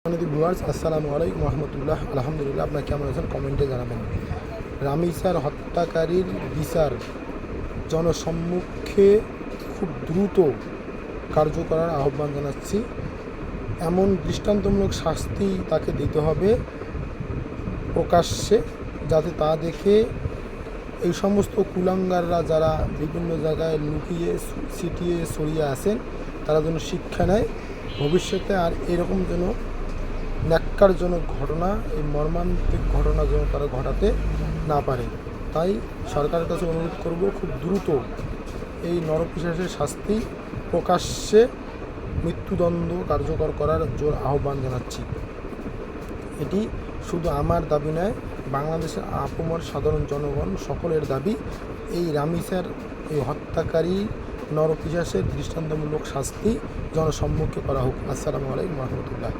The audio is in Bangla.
ভিউয়ার্স, আসসালামু আলাইকুম রহমতুল্লাহ। আলহামদুলিল্লাহ। আপনারা কেমন আছেন কমেন্টে জানাবেন। রামিসার হত্যাকারীর বিচার জনসম্মুখে খুব দ্রুত কার্যকরার আহ্বান জানাচ্ছি। এমন দৃষ্টান্তমূলক শাস্তি তাকে দিতে হবে প্রকাশ্যে, যাতে তা দেখে এই সমস্ত কুলাঙ্গাররা যারা বিভিন্ন জায়গায় লুকিয়ে ছিটিয়ে ছড়িয়ে আছেন তারা যেন শিক্ষা নেয় ভবিষ্যতে। আর এরকম যেন ন্যাক্কারজনক ঘটনা, এই মর্মান্তিক ঘটনা যেন তারা ঘটাতে না পারে। তাই সরকারের কাছে অনুরোধ করব, খুব দ্রুত এই নরপিশাচের শাস্তি প্রকাশ্যে মৃত্যুদণ্ড কার্যকর করার জোর আহ্বান জানাচ্ছি। এটি শুধু আমার দাবি নয়, বাংলাদেশের আপামর সাধারণ জনগণ সকলের দাবি। এই রামিসার এই হত্যাকারী নরপিশাচের দৃষ্টান্তমূলক শাস্তি জনসম্মুখে করা হোক। আসসালামু আলাইকুম রহমতুল্লাহ।